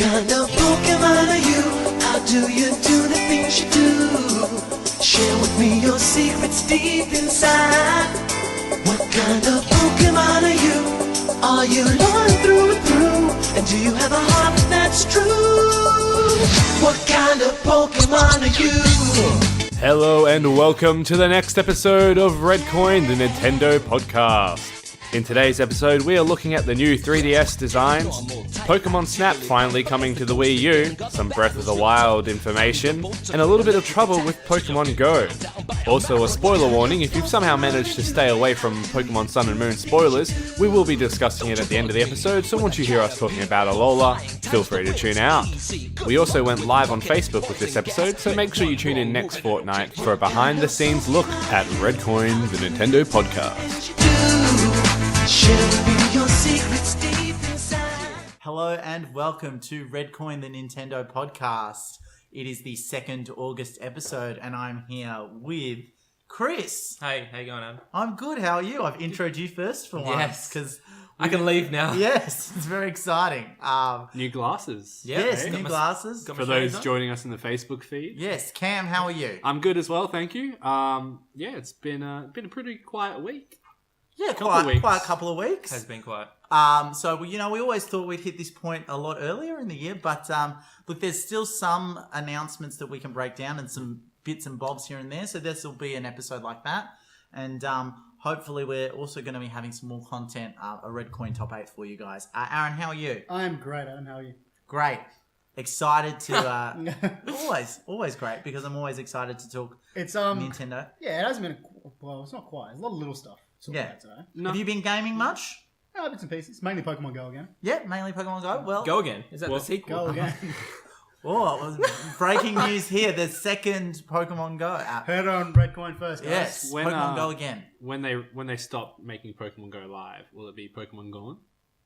kind of Pokemon are you? How do you do the things you do? Share with me your secrets deep inside. What kind of Pokemon are you? Are you loyal through and through? And do you have a heart that's true? What kind of Pokemon are you? Hello and welcome to the next episode of Redcoin, the Nintendo podcast. In today's episode, we are looking at the new 3DS designs, Pokemon Snap finally coming to the Wii U, some Breath of the Wild information, and a little bit of trouble with Pokemon Go. Also a spoiler warning, if you've somehow managed to stay away from Pokemon Sun and Moon spoilers, we will be discussing it at the end of the episode, so once you hear us talking about Alola, feel free to tune out. We also went live on Facebook with this episode, so make sure you tune in next fortnight for a behind-the-scenes look at Redcoin, the Nintendo podcast. Hello and welcome to Redcoin, the Nintendo podcast. It is the 2nd August episode and I'm here with Chris. Hey, how you going, Adam? I'm good, how are you? I've introed you first for once. Yes. Because I can leave now. yes, it's very exciting. New glasses. Yeah, yes, got new my- glasses. got my For those shades on. joining us in the Facebook feed. Yes, Cam, how are you? I'm good as well, thank you. Yeah, it's been a pretty quiet week. Yeah, couple of weeks. quite a couple of weeks. Has been quiet. So, we always thought we'd hit this point a lot earlier in the year, but look, there's still some announcements that we can break down and some bits and bobs here and there. So this will be an episode like that. And hopefully we're also going to be having some more content, a Red Coin Top 8 for you guys. Aaron, how are you? I am great, Adam. How are you? Great. Excited to... always great, because I'm always excited to talk It's Nintendo. yeah, it hasn't been it's not quite. There's a lot of little stuff to talk Yeah. about today. No. Have you been gaming much? Bits and pieces. Mainly Pokemon Go again. Yeah, mainly Pokemon Go. Well, Go again. Is that Well, the sequel? Go again. Oh, it was breaking news here. The second Pokemon Go app. Heard on Redcoin first, guys. Yes, When, Pokemon Go again. When they stop making Pokemon Go live, will it be Pokemon Gone?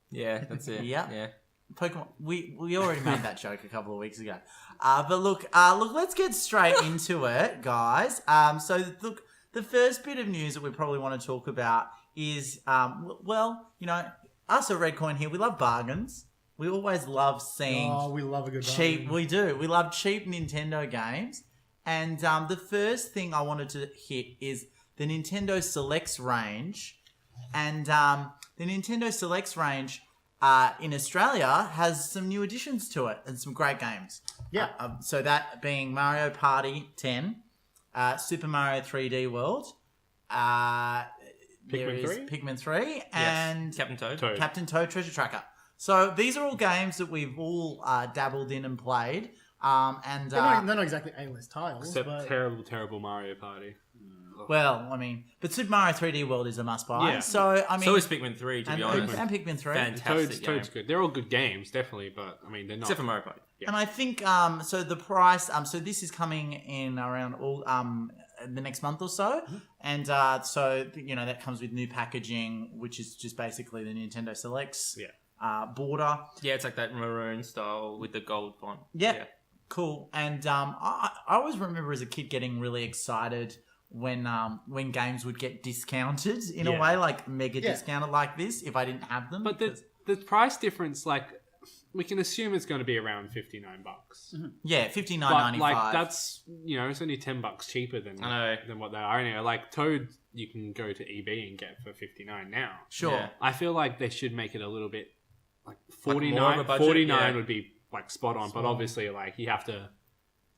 Yeah, that's it. Yeah. Yeah. Pokemon. We already made that joke a couple of weeks ago. But look, let's get straight into it, guys. So look, the first bit of news that we probably want to talk about is, us at Redcoin here, we love bargains. We always love seeing Oh, we love a good cheap. bargain. We do. We love cheap Nintendo games. And the first thing I wanted to hit is the Nintendo Selects range. And the Nintendo Selects range in Australia has some new additions to it and some great games. Yeah. So that being Mario Party 10, Super Mario 3D World, there is 3? Pikmin 3, Yes. and Captain Toad. Toad. Captain Toad Treasure Tracker. So these are all games that we've all dabbled in and played. And They're not exactly A-list titles, Except but terrible Mario Party. well, I mean, but Super Mario 3D World is a must-buy. Yeah. So I mean, So is Pikmin 3, to and, be honest. and Pikmin 3. Fantastic game. Toad's good. They're all good games, definitely, but I mean they're not. Except for Mario Party. And I think so the price so this is coming in around all the next month or so, and so that comes with new packaging, which is just basically the Nintendo Selects border. Yeah, it's like that maroon style with the gold font. Yeah. Cool. And I always remember as a kid getting really excited when games would get discounted in a Yeah. way, like mega Yeah. discounted like this if I didn't have them. But because- the price difference, like, we can assume it's going to be around $59. yeah, But $59.95. like that's it's only $10 cheaper than I know. than what they are anyway. Like Toad, you can go to eBay and get for $59 now. sure. Yeah. I feel like they should make it a little bit like more of 49. a budget, 49 yeah. would be like spot on, but obviously like you have to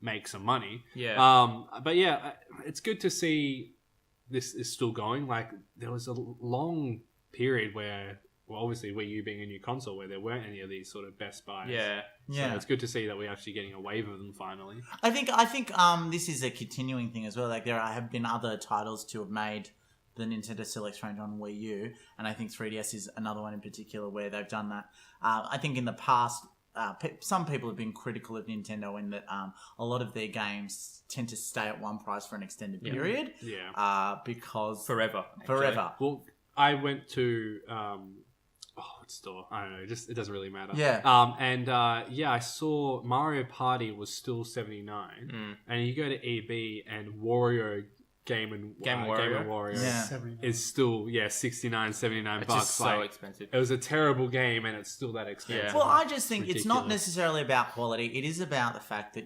make some money. Yeah. But yeah, it's good to see this is still going. Like there was a long period where, well, obviously Wii U being a new console, where there weren't any of these sort of best buys. Yeah. Yeah. So it's good to see that we're actually getting a wave of them finally. I think this is a continuing thing as well. Like there have been other titles to have made the Nintendo Selects range on Wii U, and I think 3DS is another one in particular where they've done that. I think in the past, some people have been critical of Nintendo in that a lot of their games tend to stay at one price for an extended period. Yeah. Because Forever. forever. Well, I went to what store? I don't know. Just it doesn't really matter. Yeah. I saw Mario Party was still $79, and you go to EB and Wario Game Warrior. and Warrior Yeah. is still 69, 79 It's bucks. just so Like, expensive. it was a terrible game, and it's still that expensive. Yeah. Well, I just think it's not Ridiculous. necessarily about quality. It is about the fact that,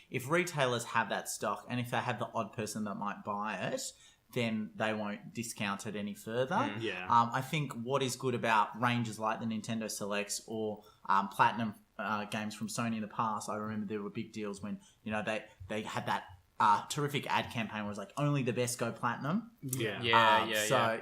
if retailers have that stock and if they have the odd person that might buy it, then they won't discount it any further. Yeah. I think what is good about ranges like the Nintendo Selects or Platinum games from Sony in the past, I remember there were big deals when, they had that terrific ad campaign where it was like, only the best go Platinum. Yeah. So,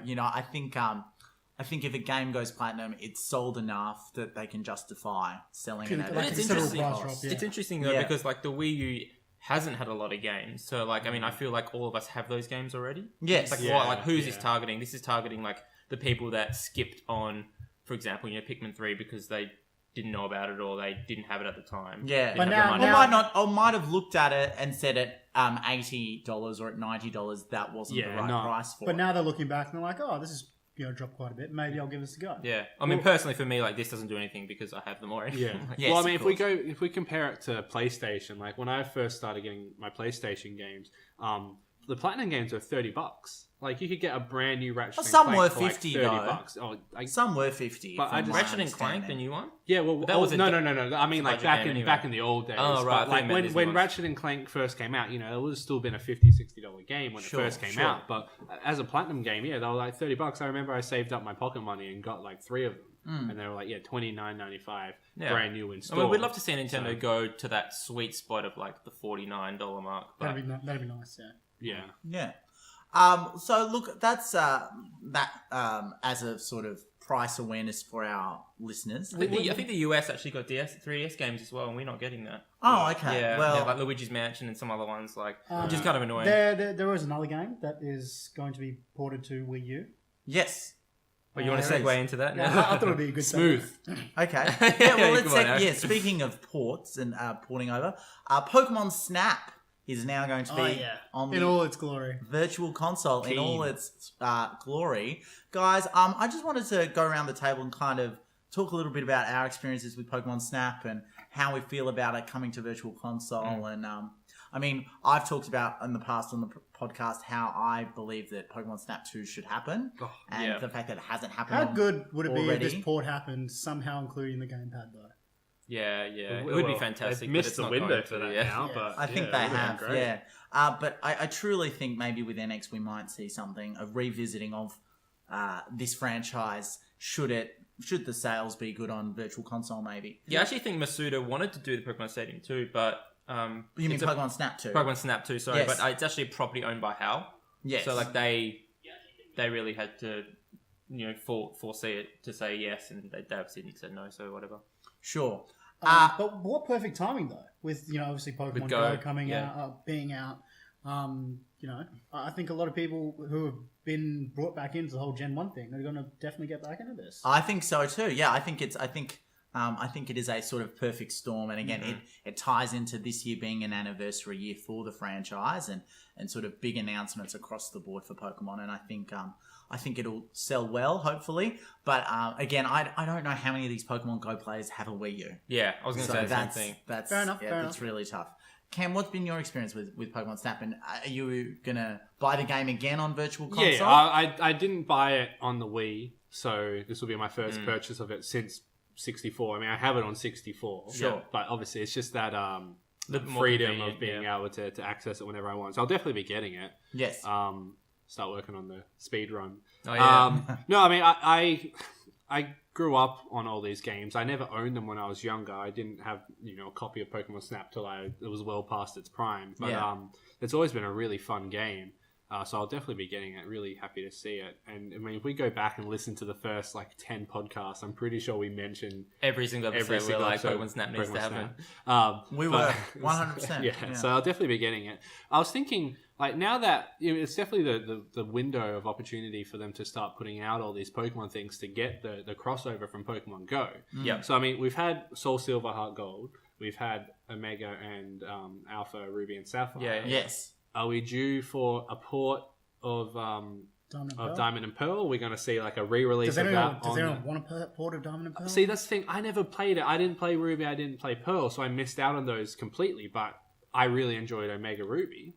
I think if a game goes platinum, it's sold enough that they can justify selling it at Like a it's considerable interesting. price drop, yeah. It's interesting though Yeah. because like the Wii U hasn't had a lot of games, so like I mean I feel like all of us have those games already. Yes. It's like Yeah, what, like who's this yeah. targeting? This is targeting like the people that skipped on, for example, Pikmin 3 because they didn't know about it or they didn't have it at the time. Yeah, Didn't But have now- the money. or might not, or might have looked at it and said at $80 or at $90 that wasn't the Yeah, right no. price for But it. now they're looking back and they're like, oh, this is dropped quite a bit. Maybe I'll give this a go. Yeah, I mean personally for me, like this doesn't do anything because I have them already. Yeah. Like, Yes, well, I of mean, if we compare it to PlayStation, like when I first started getting my PlayStation games, the Platinum games were $30. Like you could get a brand new Ratchet. Well, and some Clank were for, like, 50 $30. though. Oh, like, Some were 50. But I from just- my Ratchet and Clank, the understanding. new one. yeah, well, that was a no. I mean, like budget back game in anyway. back in the old days. Oh, right, I But, thought like you meant when Disney when ones. Ratchet and Clank first came out, it was still been a $50-$60 game when Sure, it first came sure. out. But as a Platinum game, they were like $30. I remember I saved up my pocket money and got like 3 of them, and they were like $29.95 Yeah. brand new in I store. mean, we'd love to see Nintendo So- go to that sweet spot of like the $49 mark. But That'd be nice, yeah. Yeah. Yeah. So look, that's as a sort of price awareness for our listeners. I think the US actually got 3DS games as well, and we're not getting that. Oh, okay. Yeah, well, yeah, like Luigi's Mansion and some other ones, like which is kind of annoying. There is another game that is going to be ported to Wii U. yes. But you want to there segue is. into that? I now? thought it'd be a good Smooth. Okay. Yeah, well, let's Come on, Aaron. speaking of ports and porting over, Pokemon Snap is now going to be on in the all its glory. Virtual Console in Keen. all its glory. Guys, I just wanted to go around the table and kind of talk a little bit about our experiences with Pokemon Snap and how we feel about it coming to Virtual Console. And I mean, I've talked about in the past on the podcast how I believe that Pokemon Snap 2 should happen, and yeah. the fact that it hasn't happened. How good would it be if already. this port happened, somehow including the gamepad, though? Yeah, it Well, would be fantastic. They've but missed it's the not window going for to, that yeah. now, Yeah. but I think yeah, they it would've been have, great. yeah. But I truly think maybe with NX we might see something, a revisiting of this franchise. Should the sales be good on Virtual Console, maybe? Yeah, I actually think Masuda wanted to do the Pokemon Stadium too, but You mean it's a- Pokemon Snap 2? Pokemon Snap too. Sorry, Yes. but it's actually a property owned by HAL. Yes. So like they really had to foresee it to say yes, and they obviously said no. So whatever. Sure. But what perfect timing though, with obviously Pokemon Go, Go coming yeah. out, being out. I think a lot of people who have been brought back into the whole Gen 1 thing are going to definitely get back into this. I think so too. Yeah, I think it is a sort of perfect storm, and again, it ties into this year being an anniversary year for the franchise, and sort of big announcements across the board for Pokemon. And I think it'll sell well, hopefully. But again, I don't know how many of these Pokemon Go players have a Wii U. Yeah, I was going to So say the same that's thing. that's Fair enough, Yeah, fair that's enough. really tough. Cam, what's been your experience with Pokemon Snap? And are you gonna buy the game again on Virtual Console? Yeah, I didn't buy it on the Wii, so this will be my first purchase of it since 64. I mean, I have it on 64. Sure. But obviously, it's just that The the more freedom convenient, of being yeah. able to access it whenever I want. So I'll definitely be getting it. Yes. Start working on the speed run. Oh yeah. No, I mean, I grew up on all these games. I never owned them when I was younger. I didn't have a copy of Pokemon Snap till it was well past its prime. But Yeah. it's always been a really fun game. So I'll definitely be getting it. Really happy to see it. And I mean, if we go back and listen to the first 10 podcasts, I'm pretty sure we mentioned Every single episode, we're like Pokemon Snap needs to happen. We but- were 100%. yeah, so I'll definitely be getting it. I was thinking, now that it's definitely the window of opportunity for them to start putting out all these Pokemon things to get the crossover from Pokemon Go. Yep. So I mean, we've had Soul Silver, Heart Gold, we've had Omega and Alpha, Ruby and Sapphire. Yeah. Yes. Are we due for a port of Diamond and Pearl? We're going to see a re-release Does of anyone, that. does anyone want a port of Diamond and Pearl? See, that's the thing. I never played it. I didn't play Ruby. I didn't play Pearl, so I missed out on those completely. But I really enjoyed Omega Ruby.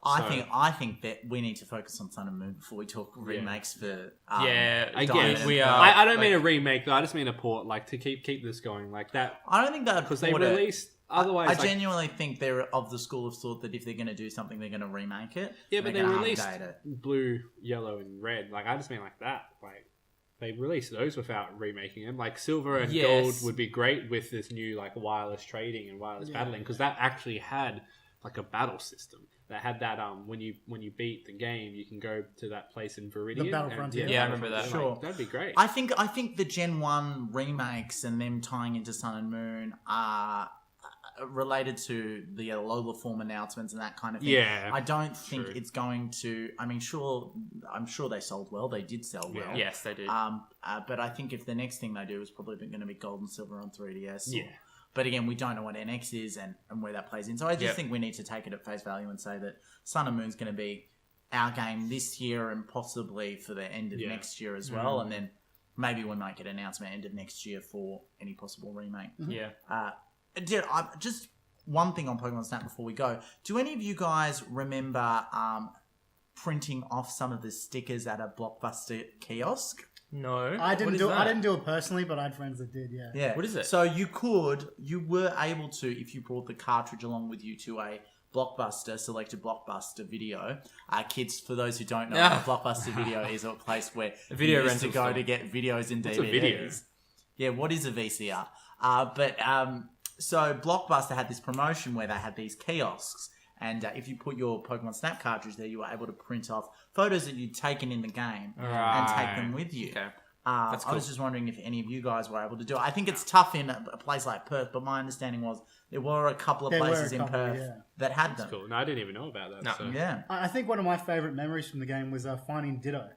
I think that we need to focus on Sun and Moon before we talk remakes for. Again, Diamond we and are. Pearl. I don't mean a remake though. I just mean a port, like to keep this going, like that. I don't think that Because they released otherwise. I like, genuinely think they're of the school of thought that if they're going to do something, they're going to remake it. yeah, but they They're gonna released update it. blue, yellow, and red. Like I just mean like that. Like they released those without remaking them. Like silver and Yes. gold would be great with this new like wireless trading and wireless battling because that actually had like a battle system. That had that when you beat the game, you can go to that place in Viridian. Battle and- Frontier. Yeah, I remember that. Like, Sure. that'd be great. I think the Gen 1 remakes and them tying into Sun and Moon are related to the Alola form announcements and that kind of thing. Yeah, I don't think true. it's going to. I mean, I'm sure they sold well. They did sell well. Yes, they did. But I think if the next thing they do is probably going to be Gold and Silver on 3DS. Yeah. But again, we don't know what NX is and where that plays in. So I just Yep. think we need to take it at face value and say that Sun and Moon's going to be our game this year and possibly for the end of Yeah. next year as well. And then maybe we might get an announcement end of next year for any possible remake. Yeah. Just one thing on Pokemon Snap before we go. Do any of you guys remember printing off some of the stickers at a Blockbuster kiosk? No. I What didn't is do that? I didn't do it personally, but I had friends that did. Yeah. Yeah. What is it? So you were able to, if you brought the cartridge along with you to a Blockbuster, selected Blockbuster video. Kids, for those who don't know, Ah. a Blockbuster video is a place where A video you used to rental go store. to get videos and What's a DVDs. video? Yeah, what is a VCR? So Blockbuster had this promotion where they had these kiosks. And if you put your Pokemon Snap cartridge there, you were able to print off photos that you'd taken in the game and take them with you. Okay. I cool. was just wondering if any of you guys were able to do it. I think it's tough in a place like Perth, but my understanding was there were a couple of There were a places in couple, Perth yeah. that had them. Cool. No, I didn't even know about that. No. So. Yeah. I think one of my favorite memories from the game was finding Ditto.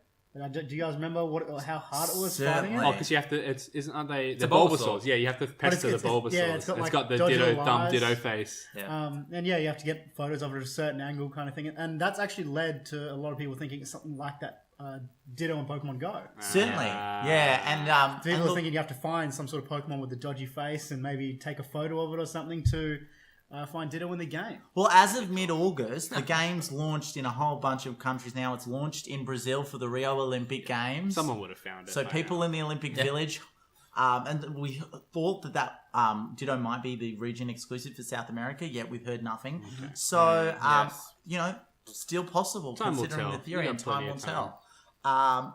Do you guys remember how hard it was finding Certainly. it? Oh, because you have to. Aren't they? It's a The Bulbasaur. Bulbasaurs. Yeah, you have to pester the it's- Bulbasaurs. yeah, it's got, like, the dodgy ditto little thumb, eyes. ditto face. Yeah. And yeah, you have to get photos of it at a certain angle, kind of thing. And that's actually led to a lot of people thinking it's something like that Ditto in Pokemon Go. Certainly. Yeah. And People and are look, thinking you have to find some sort of Pokemon with a dodgy face and maybe take a photo of it or something to find Ditto in the game. well, as of mid-August, the game's launched in a whole bunch of countries now. It's launched in Brazil for the Rio Olympic Games. Someone would have found it. So by people now. in the Olympic Village, and we thought that Ditto might be the region exclusive for South America, yet we've heard nothing. So, yes. you know, still possible Time will considering tell. the theory, We and got time plenty will of time. tell.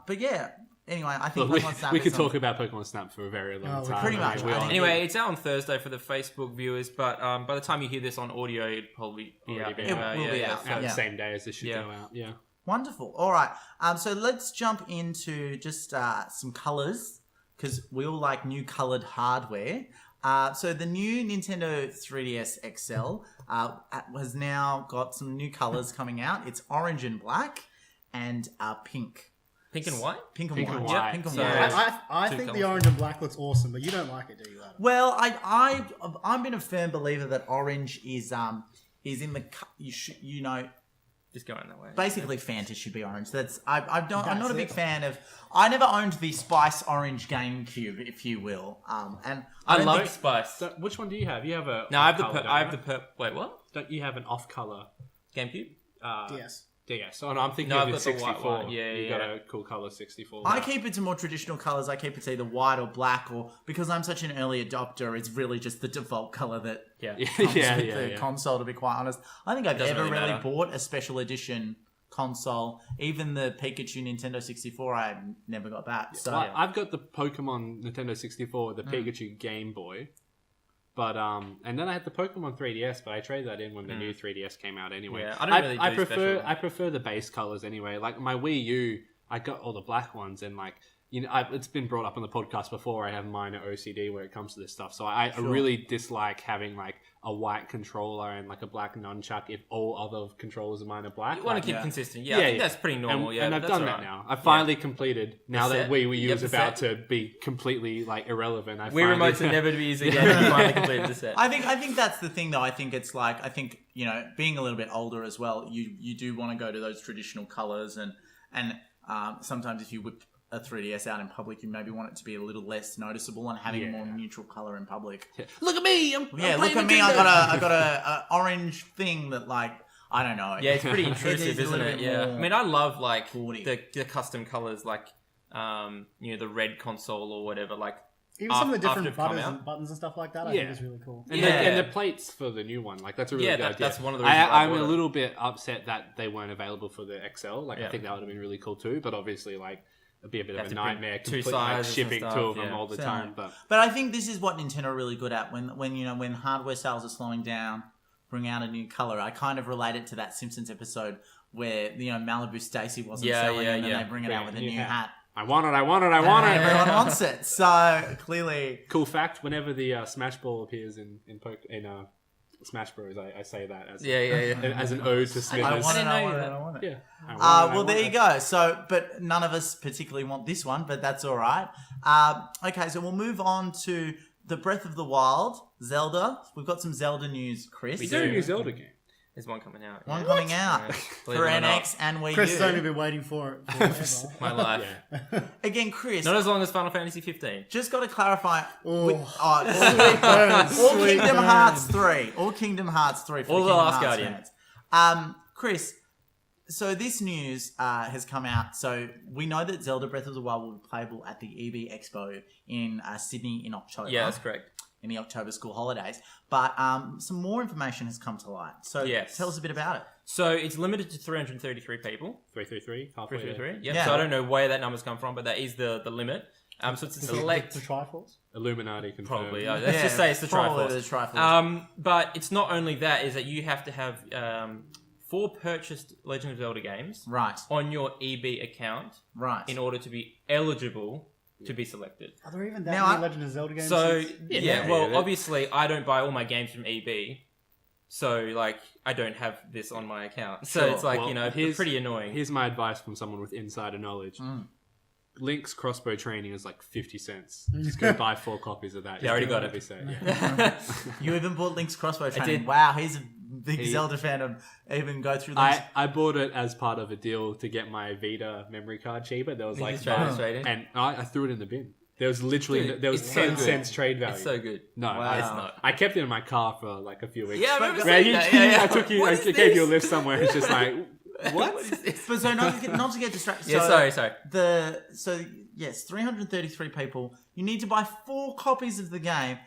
But yeah, anyway, I think Look, Pokemon Snap we is could on- talk about Pokemon Snap for a very long Oh, time. pretty much. We I all- think- Anyway, it's out on Thursday for the Facebook viewers, but by the time you hear this on audio, it'd probably be Already out. been It out. will be out. out the Yeah. same day as this should Yeah. go out. Yeah. Wonderful. All right. So let's jump into just some colors because we all like new colored hardware. So the new Nintendo 3DS XL has now got some new colors coming out. It's orange and black and pink. Pink and white? Pink and Pink white. and Yeah, white. pink and So- white. I Too think the colourful. orange and black looks awesome, but you don't like it, do you, Adam? Well, I've been a firm believer that orange is in the you know, Just going that way. basically Fanta should be orange. I'm not a That's big it. fan of. I never owned the Spice Orange GameCube, if you will. And I don't love think- Spice. So, which one do you have? You have a. No, I have the off-color, I have don't the you? Wait, what? Don't you have an off-color? GameCube? DS. DS. Oh no, I'm thinking No, of I've your got the white 64. one. Yeah, you yeah. got a cool color 64. I keep it to more traditional colors. I keep it to either white or black, or because I'm such an early adopter, it's really just the default color that Yeah. Yeah, comes yeah, with yeah. the yeah. console. To be quite honest, I think I've Doesn't ever really really matter. bought a special edition console. Even the Pikachu Nintendo 64, I never got that. So Well, I've got the Pokemon Nintendo 64, the Pikachu Game Boy, but and then I had the Pokemon 3DS, but I traded that in when the new 3DS came out anyway. Yeah, I don't really do prefer special. I prefer the base colors anyway. Like my Wii U, I got all the black ones, and like you know, it's been brought up on the podcast before. I have minor OCD where it comes to this stuff, so I really dislike having like a white controller and like a black nunchuck if all other controllers of mine are black. You want Like, to keep yeah. consistent. Yeah, I think that's pretty normal. and, Yeah, and I've that's done all that right. now. I've finally completed. Now The that set? Wii U Yep, is the about set. to be completely like irrelevant. I Wii finally- remotes are never to be used again. You finally completed the set. I think that's the thing, though. I think it's like you know, being a little bit older as well, you do want to go to those traditional colors, and sometimes if you whip a 3DS out in public, you maybe want it to be a little less noticeable and having a more neutral color in public. Look at me! I'm Yeah, playing look at me. Nintendo. I got a orange thing that like I don't know. Yeah, it's pretty It intrusive, is a isn't little it? bit Yeah. more I mean, I love like gaudy. the custom colors, like the red console or whatever. Like Even some of the after different it's come buttons out. and buttons and stuff like that, I Yeah. think is really cool. And, Yeah. and the plates for the new one, like that's a really Yeah, good idea. that's one of the reasons why I I'm bought a it. little bit upset that they weren't available for the XL. Like Yeah. I think that would have been really cool too. But obviously, like it'd be a bit Have of a to print nightmare two complete, like, sizes and shipping stuff, two of them yeah. all the So- time. But But I think this is what Nintendo are really good at when hardware sales are slowing down, bring out a new color. I kind of relate it to that Simpsons episode where Malibu Stacy wasn't Yeah, selling, yeah, and then yeah. they bring it out with a New new hat. hat. I want it. I want it. I want And it. everyone wants it. So clearly, Cool fact: whenever the Smash Ball appears in Smash Bros, I say that as Yeah. as an ode to I Smithers. want it. didn't I know want it. that. I want it. Yeah. I want it, I Well, want there it. you go. So, but none of us particularly want this one, but that's all right. Okay, so we'll move on to the Breath of the Wild, Zelda. We've got some Zelda news, Chris. Is there a new Zelda game? There's one coming out. One yeah. coming out Yeah. for Believe it or not. NX and Wii Chris U. has only been waiting for it forever. My life. Yeah. Again, Chris, Not as long as Final Fantasy 15. just got to clarify. Oh. Sweet burns, All sweet Kingdom burns. Hearts 3. All Kingdom Hearts 3 for All the the Kingdom Last Hearts Guardian. fans. Chris, so this news has come out. So we know that Zelda Breath of the Wild will be playable at the EB Expo in Sydney in October. Yeah, that's correct. In the October school holidays. But some more information has come to light. So Yes. tell us a bit about it. So it's limited to 333 people. 333. Halfway there. 333. Yep. Yeah. So I don't know where that number's come from, but that is the limit. So it's a select. The Triforce? Illuminati confirmed. Probably. Let's just say it's the probably Triforce. the Triforce. But it's not only that, is that you have to have 4 purchased Legend of Zelda games Right. on your EB account Right. in order to be eligible to be selected. Are there even that Now, many I- Legend of Zelda games? So since- well, yeah. obviously I don't buy all my games from EB, so like I don't have this on my account. So Sure. it's like Well, pretty annoying. Here's my advice from someone with insider knowledge. Mm. Link's crossbow training is like 50 cents. Just go buy 4 copies of that. Yeah, I already got it. Every set, yeah. You even bought Link's crossbow training. did. Wow, he's a big He- Zelda fan. Of even go through Link's. I bought it as part of a deal to get my Vita memory card cheaper. There was like just trade it straight in? and I threw it in the bin. There was literally Dude, there was it's so 10 good. cents trade value. It's so good. No, Wow. It's not. I kept it in my car for like a few weeks. Yeah, I remember Yeah, saying that. Yeah, yeah. I took you. What I is gave this? you a lift somewhere. It's just like what? is this? But so not to get distracted. Yeah, so sorry. Yes, 333 people. You need to buy 4 copies of the game,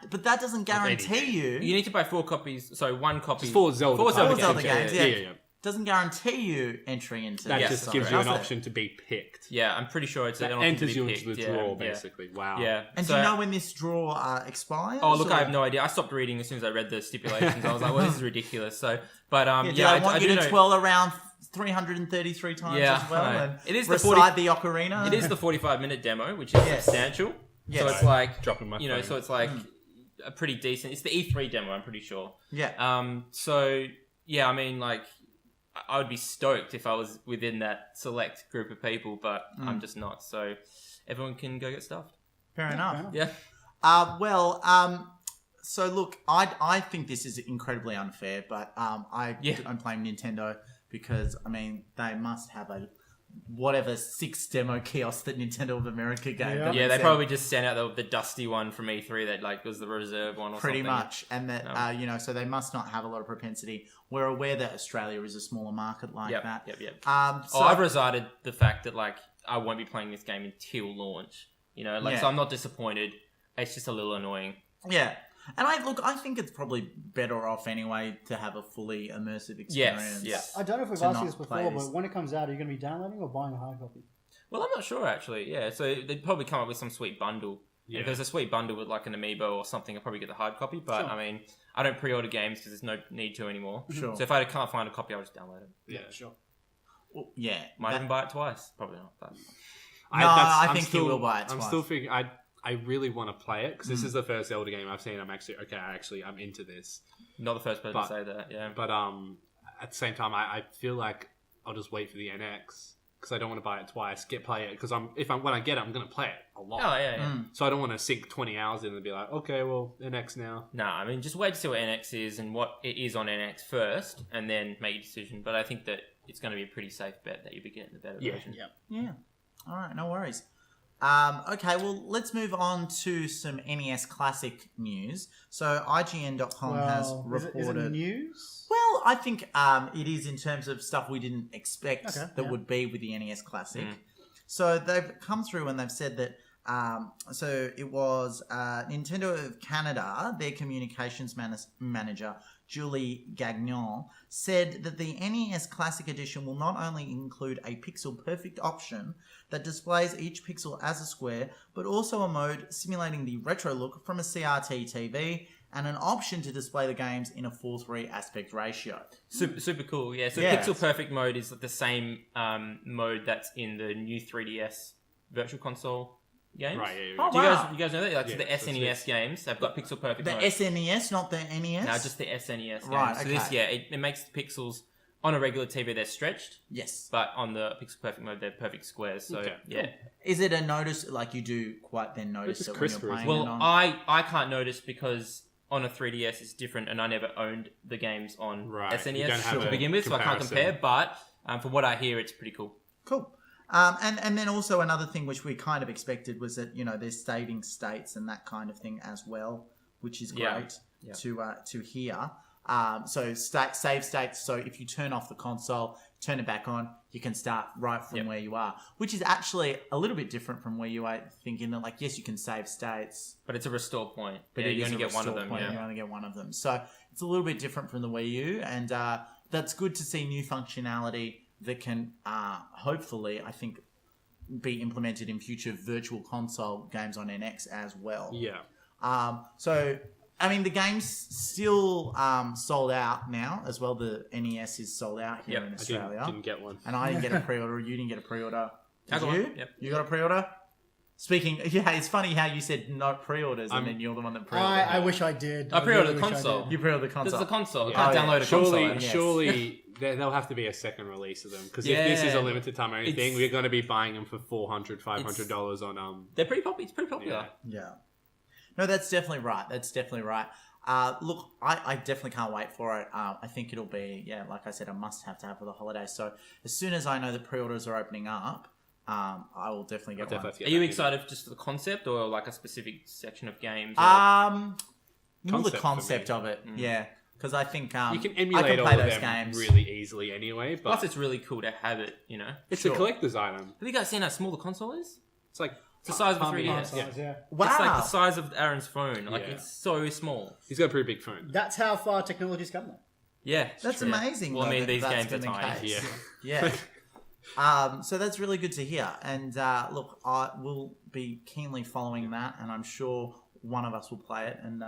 but that doesn't guarantee you. You need to buy 4 copies. So 1 copy. Just 4 Zelda. Four Zelda cards. Zelda games, games, yeah. Doesn't guarantee you entry into. That Yeah, just sorry. gives you an Does it? option to be picked. Yeah, I'm pretty sure it's That an option enters to you be into the picked. draw, Yeah. basically. Wow. Yeah. And So- do you know when this draw expires? Oh look, or- I have no idea. I stopped reading as soon as I read the stipulations. I was like, well, this is ridiculous. So, but Yeah, do I want do you to know- twirl around 333 times Yeah, as well I know. and It is the recite 40 the ocarina? It is the 45-minute demo, which is Yes. substantial. Yes. So it's like Dropping my phone. so it's like a pretty decent. It's the E3 demo, I'm pretty sure. Yeah. So yeah, I mean, like, I would be stoked if I was within that select group of people, but I'm just not. So everyone can go get stuffed. Fair enough. Yeah. So look, I think this is incredibly unfair, but I Yeah. don't blame Nintendo because I mean they must have a whatever 6 demo kiosks that Nintendo of America gave Yeah. them. Yeah, and they said, probably just sent out the dusty one from E3 that like was the reserve one or pretty something. much, and that so they must not have a lot of propensity. We're aware that Australia is a smaller market like Yep, that. yep. So, I've resided the fact that like I won't be playing this game until launch. Yeah. So I'm not disappointed. It's just a little annoying. yeah. And I think it's probably better off anyway to have a fully immersive experience. yes. I don't know if we've to asked not you this play before, this. but when it comes out, are you going to be downloading or buying a hard copy? Well, I'm not sure actually. Yeah, so they'd probably come up with some sweet bundle. Yeah. If there's a sweet bundle with like an amiibo or something, I'll probably get the hard copy. But Sure. I mean, I don't pre-order games because there's no need to anymore. Sure. So if I can't find a copy, I'll just download it. Yeah. Sure. Well, yeah. Might that- even buy it twice. Probably not. But I think he will buy it I'm twice. still figuring. I really want to play it because this is the first Zelda game I've seen. I'm into this. not the first person But- to say that. Yeah. But at the same time, I feel like I'll just wait for the NX because I don't want to buy it twice. Play it because when I get it, I'm gonna play it a lot. Oh yeah. Mm. So I don't want to sink 20 hours in and be like, okay, well, NX now. Nah, I mean, just wait to see what NX is and what it is on NX first, and then make your decision. But I think that it's going to be a pretty safe bet that you'll be getting the better version. Yeah. Yeah. All right, no worries. Okay, well, let's move on to some NES Classic news. So IGN.com has reported. Is it news? Well, I think it is in terms of stuff we didn't expect would be with the NES Classic. So they've come through and they've said that. So it was Nintendo of Canada, their communications manager, Julie Gagnon, said that the NES Classic Edition will not only include a pixel perfect option that displays each pixel as a square, but also a mode simulating the retro look from a CRT TV and an option to display the games in a 4:3 aspect ratio. Super cool, yeah. So Yeah. Pixel Perfect mode is the same mode that's in the new 3DS Virtual Console games. Right, yeah. Oh, Do you wow. guys know that? Like, so Yeah, the that's SNES games, they've got Pixel Perfect The mode. SNES, not the NES? No, just the SNES games. Right, So this, okay. it makes the pixels on a regular TV, they're stretched, Yes. but on the Pixel Perfect mode, they're perfect squares. So, Okay, yeah. Is it a notice, like you do quite then notice It's it when you're crisper, playing isn't it Well, on? I can't notice because on a 3DS it's different, and I never owned the games on Right, you SNES don't have to a begin with, so I can't comparison. compare. But from what I hear, it's pretty cool. Cool. And then also another thing which we kind of expected was that, you know, there's saving states and that kind of thing as well, which is Yeah. great Yeah. to hear. So save states. So if you turn off the console, turn it back on, you can start right from where you are, which is actually a little bit different from where you are thinking that, like, yes, you can save states, But it's a restore point. but Yeah, it you is only a get one of restore them. point, Yeah. You only get one of them. So it's a little bit different from the Wii U, and that's good to see new functionality that can hopefully, I think, be implemented in future virtual console games on NX as well. Yeah. So, I mean, the game's still sold out now as well. The NES is sold out here in I Australia. didn't get one. And I didn't get a pre-order. You didn't get a pre-order. I Did got you? one, yep. You got a pre-order? Speaking, yeah, it's funny how you said no pre-orders and then you're the one that pre-ordered. I wish I did. I pre-ordered really the wish I console. did. You pre-ordered the This console. is a console. You Yeah. can't download a console. Surely, yes. surely there'll have to be a second release of them because if this is a Yeah. limited time or anything, It's- we're going to be buying them for $400, $500 on They're pretty popular. It's pretty popular. Yeah. Yeah. No, that's definitely right. That's definitely right. Look, I definitely can't wait for it. I think it'll be, like I said, a must-have to have for the holidays. So as soon as I know that pre-orders are opening up, I will definitely get Definitely one. have to get Are you that excited just for the concept or like a specific section of games? or- More the Concept for concept me. of it, yeah. Because I think You can I emulate can all play of those them games. really easily anyway, but Plus, it's really cool to have it, you know? it's Sure. a collector's item. Have you guys seen how small the console is? It's like It's the size of a palm 3DS. yeah. Yeah. Wow. It's like the size of Aaron's phone. Like, Yeah. it's so small. He's got a pretty big phone. That's how far technology's come. Though. Yeah. That's true. amazing. Well, I though, mean, that these that's games are been the tiny. case. Yeah. Yeah. So that's really good to hear. And look, I will be keenly following that, and I'm sure one of us will play it. And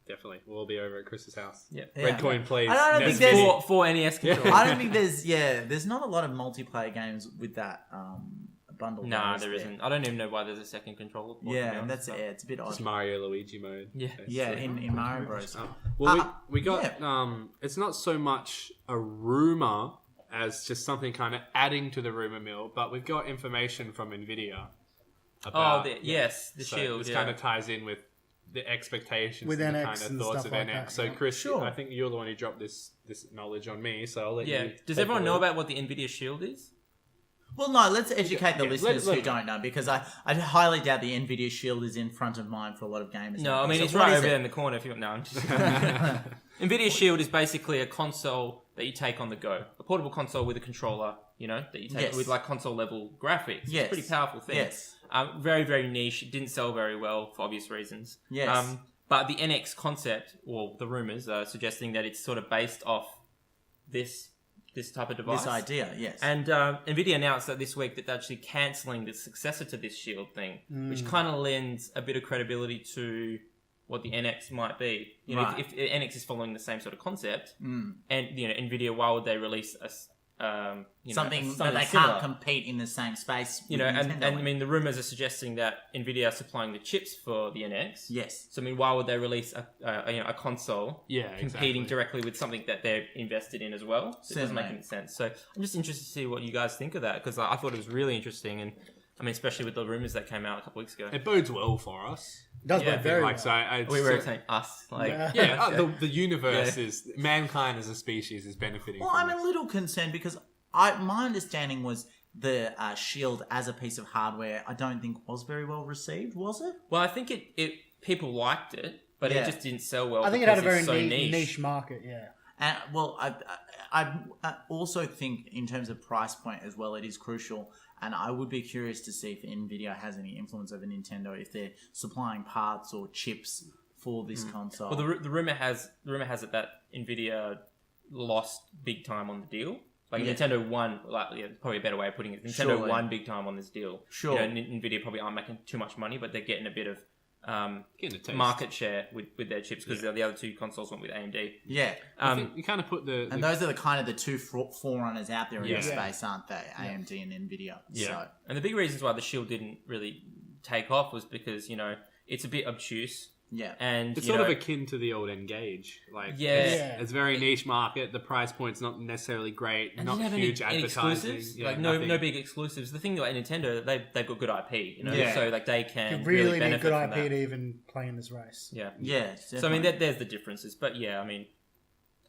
Definitely. We'll all be over at Chris's house. Yep. Yeah. Red Coin plays. I don't think Nest there's- Video. Four NES controllers. I don't think there's not a lot of multiplayer games with that bundle. Nah, is there isn't. I don't even know why there's a second controller. port, to be Yeah, and honest, that's but- it's a bit odd. It's Mario Luigi mode. Yeah. Yeah, in Mario Bros. Well, Uh, we got. yeah. It's not so much a rumor as just something kind of adding to the rumor mill, but we've got information from Nvidia. Oh, About, yes, the so Shield. This Yeah. kind of ties in with the expectations With and the NX kind of and thoughts stuff of like NX. that, So, yeah. Chris, Sure. I think you're the one who dropped this knowledge on me. So I'll let Yeah. you. Does take everyone the know lead. about what the Nvidia Shield is? Well, no, let's educate the Yeah, listeners let- who don't know, because I highly doubt the Nvidia Shield is in front of mind for a lot of gamers. No, I mean, So it's what right is over it? there in the corner if you... No, I'm just... Nvidia Shield is basically a console that you take on the go. A portable console with a controller, you know, that you take Yes. with like console level graphics. Yes. It's a pretty powerful thing. Yes. Very, very niche. It didn't sell very well for obvious reasons. Yes. But the NX concept, or the rumors, are suggesting that it's sort of based off this type of device. This idea, yes. And Nvidia announced that this week that they're actually cancelling the successor to this Shield thing, which kind of lends a bit of credibility to what the NX might be. You know, Right. if NX is following the same sort of concept, and you know, Nvidia, why would they release something that they similar? can't compete in the same space. You with know, and Nintendo I mean, the rumors are suggesting that Nvidia are supplying the chips for the NX. yes. So I mean, why would they release a console Yeah, competing exactly. directly with something that they're invested in as well? So it doesn't make Certainly. any sense. So I'm just interested to see what you guys think of that, because I thought it was really interesting, and I mean, especially with the rumors that came out a couple weeks ago. It bodes well for us. It does Yeah, work very Like, well. so I We were saying us, like Yeah. the universe Yeah. is mankind as a species is benefiting. Well, from I'm it. a little concerned because my understanding was the Shield as a piece of hardware, I don't think was very well received, was it? Well, I think it people liked it, but Yeah. it just didn't sell well. I think it had a because very it's so niche market. Yeah. And I also think in terms of price point as well, it is crucial. And I would be curious to see if Nvidia has any influence over Nintendo, if they're supplying parts or chips for this console. Well, the rumor has it that Nvidia lost big time on the deal. Like Yeah. Nintendo won, probably a better way of putting it. Nintendo Surely. won big time on this deal. Sure. Nvidia probably aren't making too much money, but they're getting a bit of Getting a taste. market share with their chips because the other two consoles went with AMD. Yeah. I think you kind of put the And those are the kind of the two forerunners out there in Yeah. the space, aren't they? AMD and Nvidia. So, And the big reasons why the Shield didn't really take off was because it's a bit obtuse yeah. and it's you sort know, of akin to the old Engage. Like, Yeah. it's very niche market. The price point's not necessarily great. and Not didn't have huge any advertising. exclusives. Yeah, Like nothing. no big exclusives. The thing about Nintendo, they've got good IP, Yeah. so like they can You really really need benefit good from IP that. to even play in this race. Yeah. Yeah. So I mean, there's the differences, but yeah, I mean,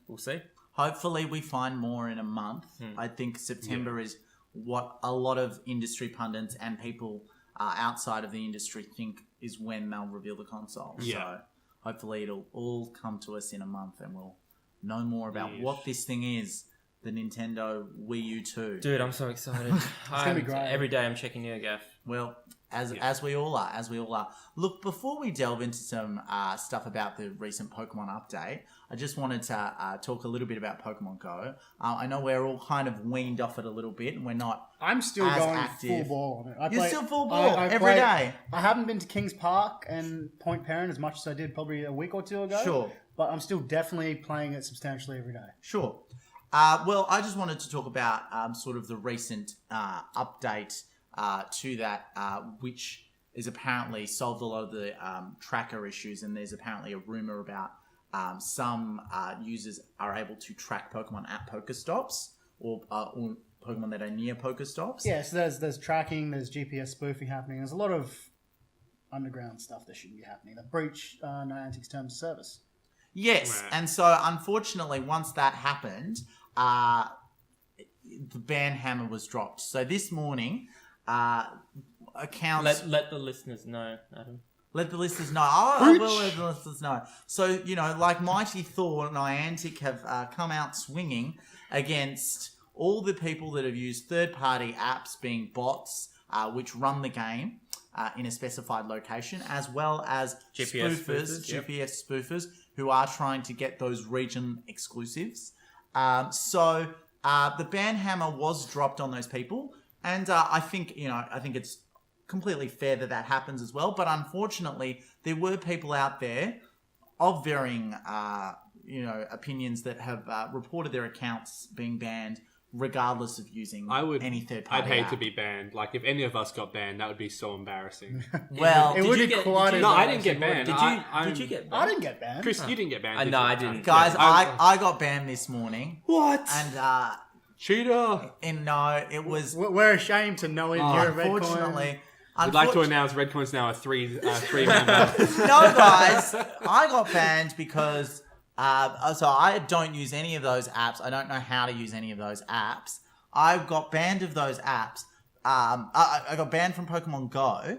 we'll see. Hopefully we find more in a month. I think September is what a lot of industry pundits and people outside of the industry think is when they'll reveal the console. Yeah. So hopefully it'll all come to us in a month and we'll know more about Yeesh. what this thing is, the Nintendo Wii U 2. Dude, I'm so excited. gonna be great. Every day I'm checking NeoGAF. Well, as we all are. Look, before we delve into some stuff about the recent Pokemon update, I just wanted to talk a little bit about Pokemon Go. I know we're all kind of weaned off it a little bit, and we're not. I'm still As going active. full ball on it. You're still full ball every day. I haven't been to Kings Park and Point Parent as much as I did probably a week or two ago. Sure. But I'm still definitely playing it substantially every day. Sure. Well, I just wanted to talk about sort of the recent update to that, which is apparently solved a lot of the tracker issues, and there's apparently a rumor about some users are able to track Pokemon at Pokestops or Pokemon that are near Pokestops. Yeah, so there's tracking, there's GPS spoofing happening. There's a lot of underground stuff that shouldn't be happening. That breach Niantic's terms of service. Yes, Right. and so unfortunately, once that happened, the ban hammer was dropped. So this morning, accounts Let the listeners know, Adam. let the listeners know. I will let the listeners know. So like Mighty Thor, Niantic have come out swinging against all the people that have used third-party apps, being bots, which run the game in a specified location, as well as GPS spoofers, yep. GPS spoofers, who are trying to get those region exclusives. So the ban hammer was dropped on those people, and I think it's completely fair that happens as well. But unfortunately, there were people out there of varying opinions that have reported their accounts being banned, regardless of using any third I'd party. hate to be banned. Like, if any of us got banned, that would be so embarrassing. Well, It would be quite No, I didn't get banned. Did you get I didn't get banned. Chris, you didn't get banned. No, did you? I didn't. guys, Yeah. I got banned this morning, What? and Cheater! no, it was We're ashamed to know it here at Redcoin. unfortunately. I'd like to announce Redcoin's now a three member. No, guys, I got banned because so I don't use any of those apps. I don't know how to use any of those apps. I got banned of those apps. I got banned from Pokemon Go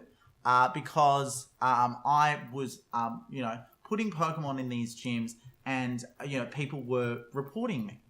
because I was putting Pokemon in these gyms, and people were reporting me.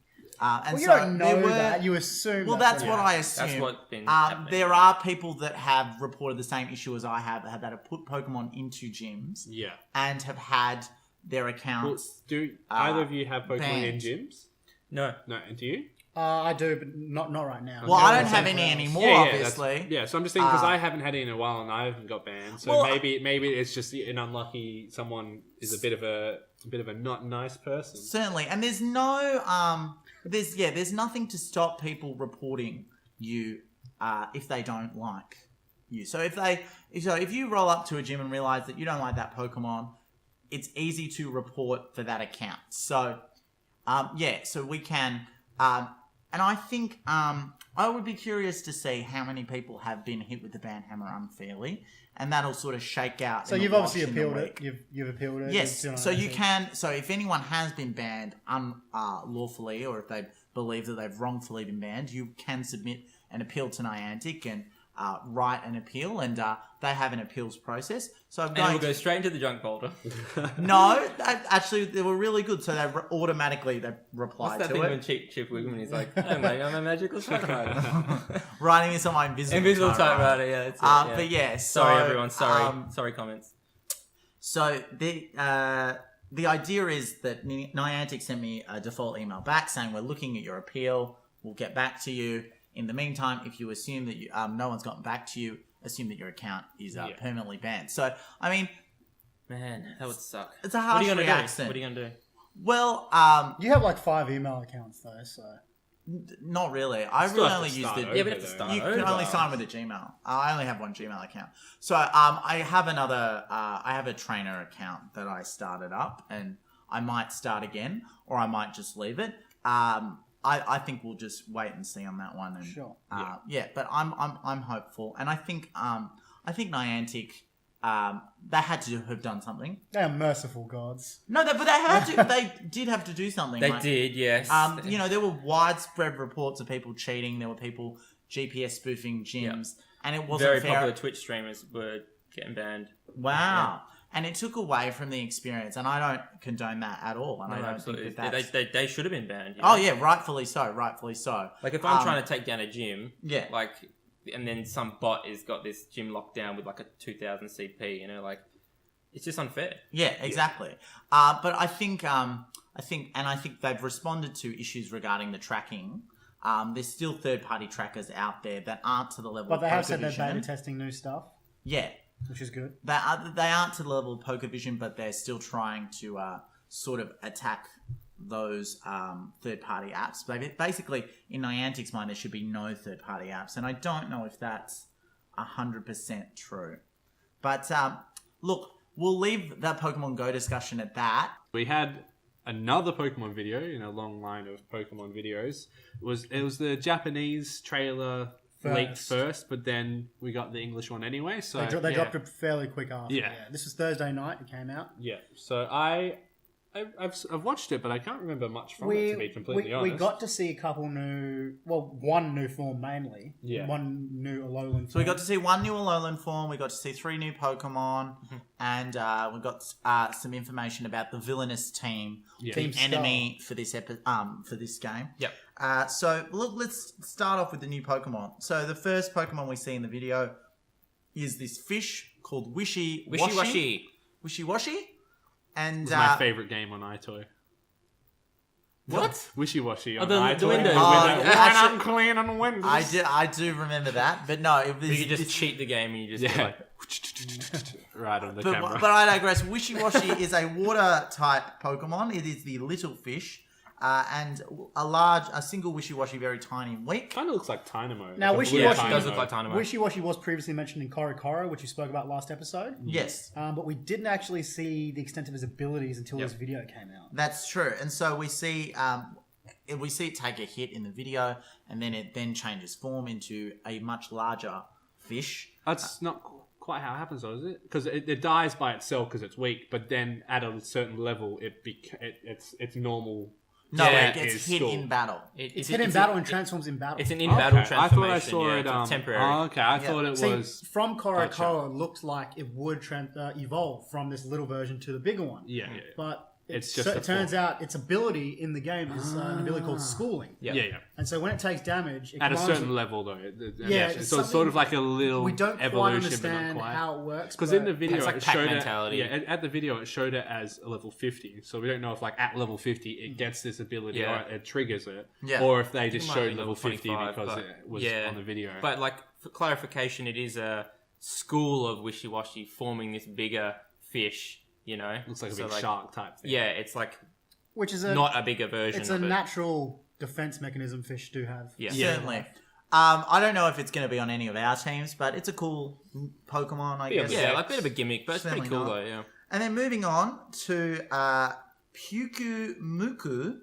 And Well, you so don't there know were, that. You assume. Well, that's what I That's assume. what's been happening. There are people that have reported the same issue as I have, that have put Pokemon into gyms Yeah. and have had their Well, accounts. do either of you have Pokemon in banned. gyms? No. No, and do you? I do, but not right now. Well, Okay, I don't well, have so- any anymore, that's- obviously. Yeah, so I'm just thinking because Uh, I haven't had it in a while and I haven't got banned. So Well, maybe it's just an unlucky someone is a bit of a not nice person. Certainly, and there's no there's nothing to stop people reporting you if they don't like you. So if you roll up to a gym and realize that you don't like that Pokemon, it's easy to report for that account. So so we can and I think I would be curious to see how many people have been hit with the ban hammer unfairly, and that'll sort of shake out. So in the you've obviously wash in the appealed it. week. You've appealed it. Yes, It's, so you can. So if anyone has been banned unlawfully, or if they believe that they've wrongfully been banned, you can submit an appeal to Niantic and write an appeal, and they have an appeals process. So I'm And going we'll go straight into the junk folder. No, actually, they were really good. So they automatically they What's replied that to thing it. when Chip Wiggum is like, oh my, I'm a magical typewriter. Writing this on my invisible Typewriter, yeah. That's it, yeah. But yeah, so, Sorry, everyone. Sorry, comments. So the idea is that Niantic sent me a default email back saying we're looking at your appeal. We'll get back to you. In the meantime, if you assume that no one's gotten back to you, assume that your account is permanently banned. So I mean, Man, that would suck. it's a What are harsh you gonna reaction. do? What are you gonna do? Well, You have like 5 email accounts though, so not really. I Still really have only to use start the. over, Yeah, but it's a though. start. You can only sign with a Gmail. I only have one Gmail account. So I have another. I have a trainer account that I started up, and I might start again, or I might just leave it. I think we'll just wait and see on that one. And, Sure. Yeah, but I'm hopeful, and I think Niantic they had to have done something. they are merciful gods. No, but they had to. They did have to do something. They like, did, yes. you know, there were widespread reports of people cheating. There were people GPS spoofing gyms, and it wasn't Very fair. popular Twitch streamers were getting banned. Wow. And it took away from the experience, and I don't condone that at all. And I No, don't absolutely. think that that's... They should have been banned. you Oh, know? yeah, rightfully so, rightfully so. Like if I'm trying to take down a gym, Yeah. like, and then some bot has got this gym locked down with like a 2000 CP, you know, like, it's just unfair. Yeah, exactly. But I think they've responded to issues regarding the tracking. There's still third-party trackers out there that aren't to the level But of they have said they're PokerVision. beta testing new stuff, Yeah. which is good. They aren't to the level of PokerVision, but they're still trying to sort of attack those third-party apps. But basically, in Niantic's mind, there should be no third-party apps, and I don't know if that's 100% true. But look, we'll leave that Pokemon Go discussion at that. We had another Pokemon video in a long line of Pokemon videos. It was the Japanese trailer leaked first, but then we got the English one anyway. So They dropped it fairly quick after. Yeah. This was Thursday night. It came out. yeah. So I've watched it, but I can't remember much from it, to be completely honest. We got to see a couple one new form mainly. Yeah. One new Alolan form. So we got to see one new Alolan form, we got to see 3 new Pokemon, and we got some information about the villainous team, Yeah. the Team enemy for this for this game. Yep. So look, let's start off with the new Pokemon. So the first Pokemon we see in the video is this fish called Wishy Wishy-washy. Wishy-washy? And It's my favorite game on iToy. what? Wishy-washy on the iToy. Windows. Oh, actually- I'm cleaning Windows. I do remember that, but no, it was You could just cheat the game and you just Yeah. like, Right on the But, camera. but I digress. Wishy-washy is a water-type Pokemon. It is the little fish, and a single Wishy-washy, very tiny and weak. Kind of looks like Tynamo. Now, Like a Wishy-washy- blue it does Tynamo. look like Tynamo. Wishy-washy was previously mentioned in Korokoro, which we spoke about last episode. Yes, But we didn't actually see the extent of his abilities until this video came out. that's true. And so we see it take a hit in the video, and then it changes form into a much larger fish. That's not quite how it happens, though, is it? Because it dies by itself because it's weak, but then at a certain level, it's normal. No, Yeah, it gets is hit still- in battle. It's hit in battle and transforms in battle. It's an in-battle Okay, transformation. I thought I saw yeah, it. it's temporary. Oh, okay, I thought it See, was. from Korokoro, it looked like it would evolve from this little version to the bigger one. Yeah. But It's so just it turns out its ability in the game is an ability called schooling. Yeah. And so when it takes damage, it At a commands- certain level, though. Yeah, So it's it's sort of like a little we don't quite evolution, understand but not quite. how it works. Because but in the video, It's like it pack showed mentality. at the video, it showed it as a level 50. So we don't know if, like, at level 50, it gets this ability Yeah. or it triggers it. Yeah. Or if they just might showed be level 50 25, because but- it was yeah. on the video. But like for clarification, it is a school of Wishy-washy forming this bigger fish. You know, Looks like a So, big shark type thing. Yeah, it's like which is not a bigger version. it's a of it. natural defense mechanism fish do have. Yeah. Certainly. I don't know if it's going to be on any of our teams, but it's a cool Pokemon, I guess. Yeah, like a bit of a gimmick, but it's pretty Certainly cool not. though. Yeah. And then moving on to Pyukumuku,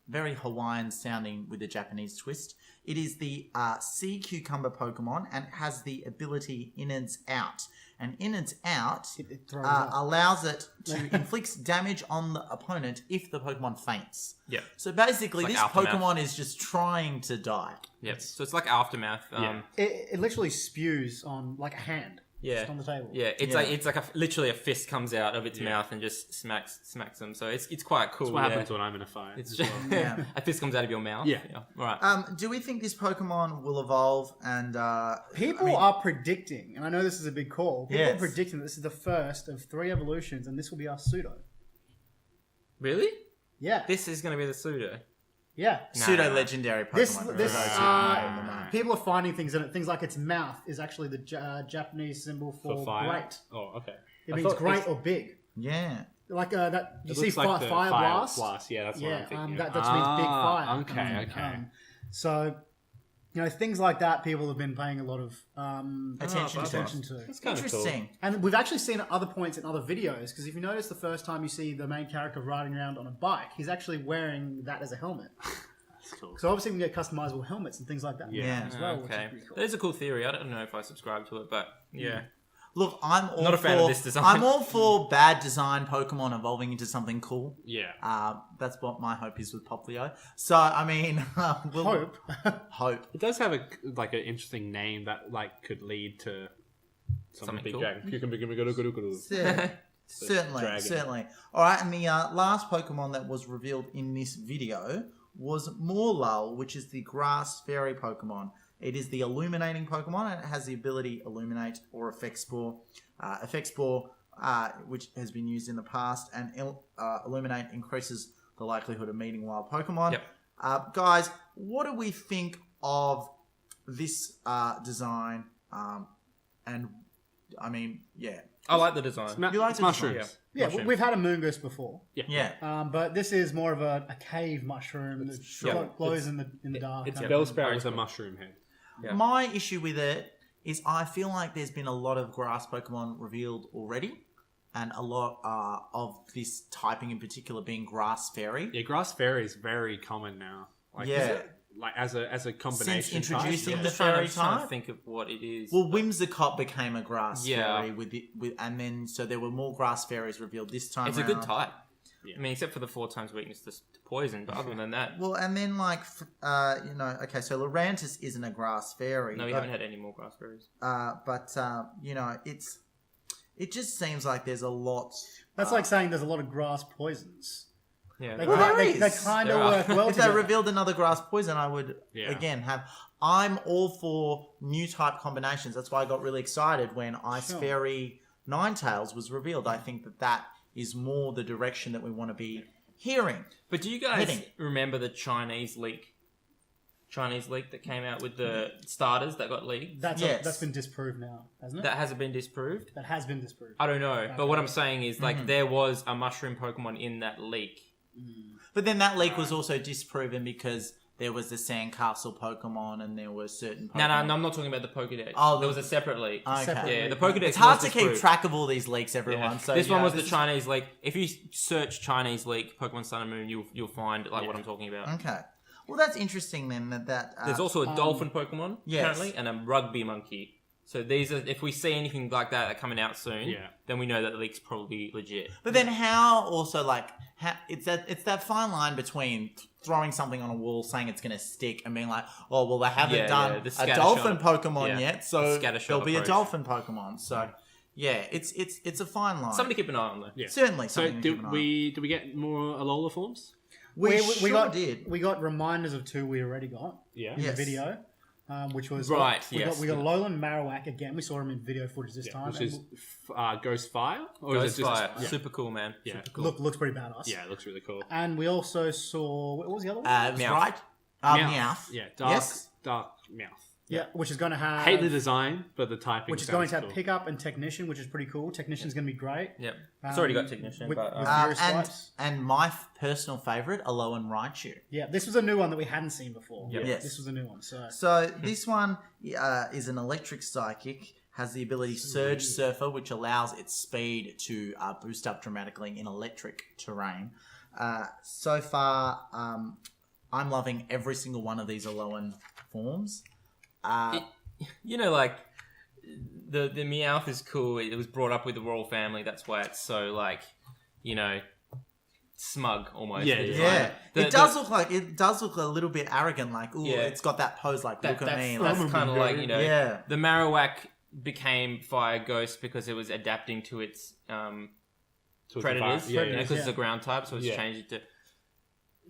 very Hawaiian sounding with a Japanese twist. It is the sea cucumber Pokemon, and it has the ability Innards Out. and in its out It throws up. allows it to inflict damage on the opponent if the Pokemon faints. Yeah. So basically, It's this like Aftermath. Pokemon is just trying to die. Yep. So it's like Aftermath. It literally spews on like a hand. Yeah. Just on the table. Yeah, it's Yeah. like literally a fist comes out of its mouth and just smacks them. So it's quite cool. That's what yeah. happens when I'm in a fight. It's as just, well. Yeah. a fist comes out of your mouth. Yeah. Right. Do we think this Pokemon will evolve? And People are predicting, and I know this is a big call. People Yes. are predicting that this is the first of 3 evolutions, and this will be our pseudo. Really? Yeah, This is going to be the pseudo. yeah. pseudo legendary Pokemon. This, for this, those who know them. people are finding things in it. Things like its mouth is actually the Japanese symbol for, For fire. great. Oh, okay. It I means thought great it's- or big. Yeah. Like that, you It see looks like the fire blast. Yeah, that's what Yeah, I'm thinking. that just means big fire. Okay. So, things like that, people have been paying a lot of Attention to. That's kind of cool. Interesting. And we've actually seen at other points in other videos, because if you notice the first time you see the main character riding around on a bike, he's actually wearing that as a helmet. That's cool. So obviously we can get customizable helmets and things like that Yeah. as well, which is Okay. pretty cool. That is a cool theory. I don't know if I subscribe to it, but yeah. Look, I'm all Not a fan for, of this design. I'm all for bad design Pokemon evolving into something cool. Yeah. That's what my hope is with Poplio. So, I mean, we'll Hope. hope. It does have an interesting name that could lead to Something big cool. dragon. Yeah, certainly, Dragon. certainly. All right, and the last Pokemon that was revealed in this video was Morlul, which is the Grass Fairy Pokemon. It is the Illuminating Pokemon, and it has the ability Illuminate or Effect Spore. Effect Spore, which has been used in the past, and Illuminate increases the likelihood of meeting wild Pokemon. Yep. Guys, what do we think of this design? And I mean, yeah, I like the design. You like It's the mushrooms. design? Yeah, Mushroom. we've had a Moongus before, yeah. but this is more of a cave mushroom that Sure. glows in the dark. It's kind of thing. Bellsprout with a mushroom head. Yeah. My issue with it is I feel like there's been a lot of grass Pokemon revealed already, and a lot of this typing in particular being Grass Fairy. Yeah, Grass Fairy is very common now. Like, Yeah. is it, like as a combination. Since introducing type, the I'm trying fairy to- trying to type. think of what it is. Well, Whimsicott became a Grass Yeah. Fairy and then so there were more Grass Fairies revealed this time. It's a good round. type. Yeah. I mean, except for the 4 times weakness to poison, but other than that, Well, and then okay, so Lurantis isn't a Grass Fairy. no, we but, haven't had any more grass berries. it just seems like there's a lot. That's like saying there's a lot of grass poisons. Yeah, They, Well, there they is. kind There of are. work well If they together. revealed another grass poison, I would Yeah. again have. I'm all for new type combinations. That's why I got really excited when Ice Sure. Fairy Ninetales was revealed. I think that is more the direction that we want to be hearing. But do you guys Hitting. remember the Chinese leak that came out with the starters that got leaked? Yes. That's been disproved now, hasn't it? That hasn't been disproved. That has been disproved. I don't know, but what I'm saying is there was a mushroom Pokemon in that leak. But then that leak was also disproven because there was the Sandcastle Pokemon and there were certain Pokemon. No, I'm not talking about the Pokédex. Oh, there was a separate leak. Okay. Separate Yeah, the leak. Pokédex. It's hard was to keep disproved. track of all these leaks, everyone. Yeah. So this you one know, was the this is- Chinese leak. If you search Chinese leak Pokemon Sun and Moon, you'll find what I'm talking about. Okay. Well, that's interesting then. That There's also a dolphin Pokemon yes. currently and a rugby monkey. So these are, if we see anything like that coming out soon, Yeah. then we know that the leak's probably legit. But then how also it's that fine line between throwing something on a wall saying it's going to stick and being like, oh well, they haven't Yeah, done yeah, the a scattershot. dolphin Pokemon Yeah, yet, the so scattershot there'll be a approach. dolphin Pokemon. So yeah, it's a fine line. Something to keep an eye on though. Yeah. Certainly. So Something to keep did an eye on. we get more Alola forms? We got we got reminders of 2 we already got Yeah. in Yes. the video, which was Right, We yes. got Alolan Marowak again. We saw him in video footage this Yeah, time. which and is Ghost Fire, or Ghost is it just Fire, yeah. super cool, man. Yeah. Super cool. looks pretty badass. Yeah, it looks really cool. And we also saw what was the other one? It was Meowth. right. Meowth. Yeah, dark Yes. Mouth. yeah, which is going to have Hate the design, but the typing. which is going to sounds have cool. pickup and technician, which is pretty cool. Technician's going to be great. Yep. It's already got Technician, with, but with And Furious Swipes. my personal favorite, Alolan Raichu. Yeah, this was a new one that we hadn't seen before. Yep. Yes. This was a new one. So So this one is an electric psychic, has the ability Surge Surfer, which allows its speed to boost up dramatically in electric terrain. So far, I'm loving every single one of these Alolan forms. you know, like the Meowth is cool. It was brought up with the royal family. That's why it's so like, smug almost. Yeah, It's Yeah, like- it does look a little bit arrogant. Like, ooh, Yeah. it's got that pose. Like, look at me. That's Like, kind of like yeah. the Marowak became Fire Ghost because it was adapting to its predators, because it's a ground type, so it's Yeah. changed it to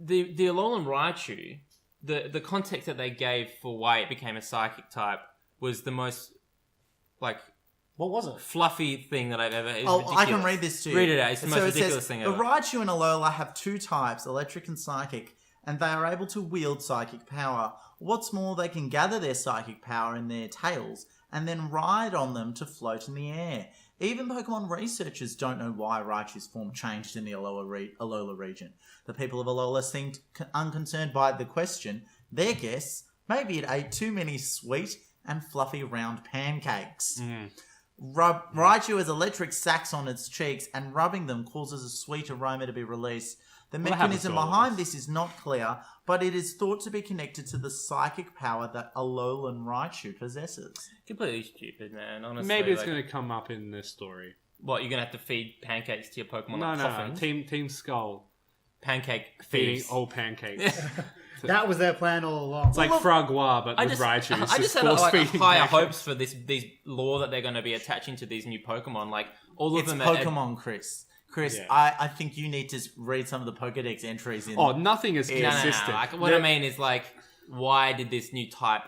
the Alolan Raichu. The context that they gave for why it became a psychic type was the most like What was it? fluffy thing that I've ever. It was Oh, I can ridiculous. read this to you. Read it out. It's the most it ridiculous says, thing the ever. Raichu and Alola have two types, electric and psychic, and they are able to wield psychic power. What's more, they can gather their psychic power in their tails and then ride on them to float in the air. Even Pokemon researchers don't know why Raichu's form changed in the Alola region. The people of Alola seemed unconcerned by the question. Their guess, maybe it ate too many sweet and fluffy round pancakes. Raichu has electric sacs on its cheeks, and rubbing them causes a sweet aroma to be released. The Well, that happens mechanism to all of behind us. this is not clear, but it is thought to be connected to the psychic power that Alolan Raichu possesses. Completely stupid, man. Honestly, Maybe it's like, going to come up in this story. What, you're gonna have to feed pancakes to your Pokemon? No, like no, coffins? Team Skull Pancake feeding thieves. all pancakes. That was their plan all along. It's like Frogwa, but with Raichu. It's I just had force like feeding higher pancakes. hopes for these lore that they're going to be attaching to these new Pokemon. Like all of It's them Pokemon, Chris. Chris, Yeah. I think you need to read some of the Pokedex entries in. Oh, nothing is No, no, no. consistent. Like, what I mean is like, why did this new type?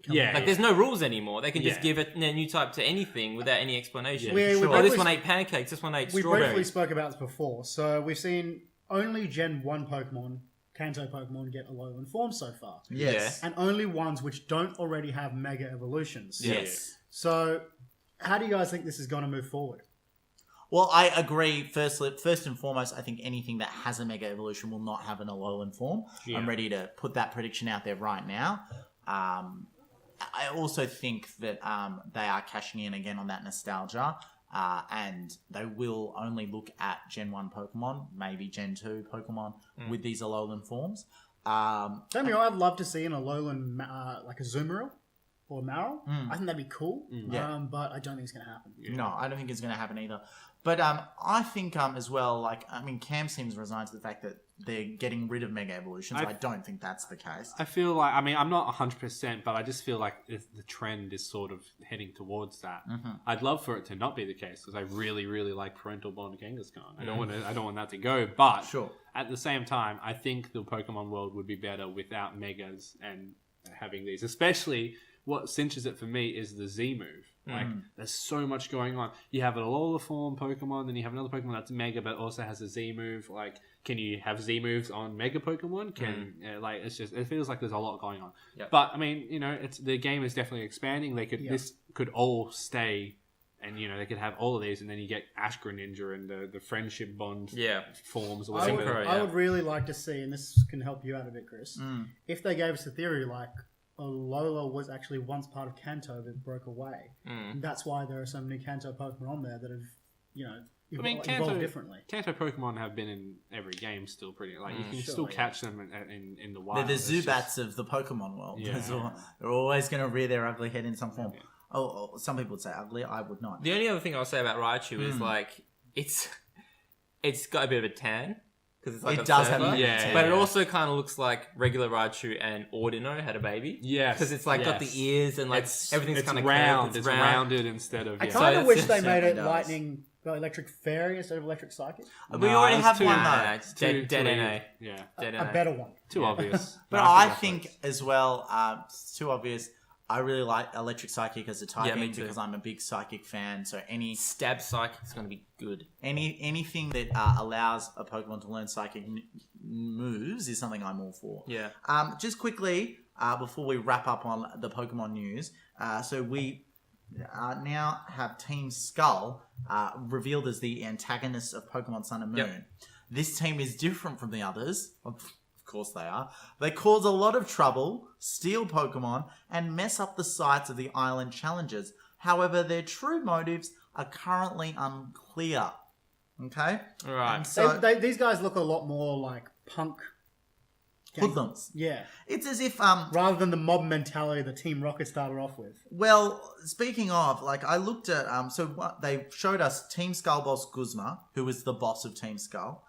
Yeah, Like, there's no rules anymore. They can just Yeah. give it a new type to anything without any explanation. We Oh, briefly- this one ate pancakes. This one ate We briefly strawberries. spoke about this before. So we've seen only Gen 1 Pokemon, Kanto Pokemon, get Alolan form so far. yes. And only ones which don't already have Mega Evolutions. Yes. So how do you guys think this is going to move forward? Well, I agree. First and foremost, I think anything that has a Mega Evolution will not have an Alolan form. Yeah. I'm ready to put that prediction out there right now. I also think that they are cashing in again on that nostalgia. And they will only look at Gen 1 Pokemon, maybe Gen 2 Pokemon with these Alolan forms. Don't get me wrong, I'd love to see an Alolan, like a Zoomeril or a Marill. I think that'd be cool. Yeah. But I don't think it's going to happen. No, I don't think it's going to happen either. But I think as well, Cam seems resigned to the fact that they're getting rid of Mega Evolutions. I don't think that's the case. I feel like, I'm not 100%, but I just feel like the trend is sort of heading towards that. I'd love for it to not be the case because I really, really like Parental Bond Kangaskhan. I don't want that to go, but Sure. at the same time, I think the Pokemon world would be better without Megas and having these. Especially what cinches it for me is the Z move. Like, there's so much going on. You have an Alola form Pokemon, then you have another Pokemon that's Mega but also has a Z move. Like, can you have Z moves on Mega Pokemon? It feels like there's a lot going on. Yep. But the game is definitely expanding. This could all stay, and they could have all of these, and then you get Ash Greninja and the friendship bond forms or I whatever. would, yeah. I would really like to see, and this can help you out a bit, Chris, if they gave us a theory like Alola was actually once part of Kanto that broke away. That's why there are so many Kanto Pokemon on there that have, evolved differently. Kanto Pokemon have been in every game still pretty. Like, you can still catch them in the wild. They're the It's just- Zubats of the Pokemon world. Yeah. They're always going to rear their ugly head in some form. Oh, some people would say ugly. I would not. The only other thing I'll say about Raichu is like it's got a bit of a tan because it's like It a does have surfer, a bit of a tan, but it yeah. also kind of looks like regular Raichu and Ordino had a baby. Yes, because it's like got the yes. ears and like everything's it's kind of round. curved. It's rounded instead of. I Yeah. kind of So wish it's- they it made it certainly does. lightning, Electric Fairy instead of Electric Psychic. We already it's have too- one Nah, though. it's dead NA. Yeah, Dead A NA. better one. too obvious. But No, I that's think right. as well, it's too obvious. I really like Electric Psychic as a typing me too. because I'm a big Psychic fan. So Stab Psychic's going to be good. anything that allows a Pokemon to learn Psychic moves is something I'm all for. Yeah. Just quickly before we wrap up on the Pokemon news, so we now have Team Skull revealed as the antagonists of Pokemon Sun and Moon. Yep. This team is different from the others. Of course they are. They cause a lot of trouble, steal Pokemon, and mess up the sights of the island challenges. However, their true motives are currently unclear. Okay? All right. And so, These guys look a lot more like punk hoodlums. Yeah. It's as if Rather than the mob mentality that Team Rocket started off with. Well, speaking of, like, I looked at, they showed us Team Skull boss Guzma, who was the boss of Team Skull.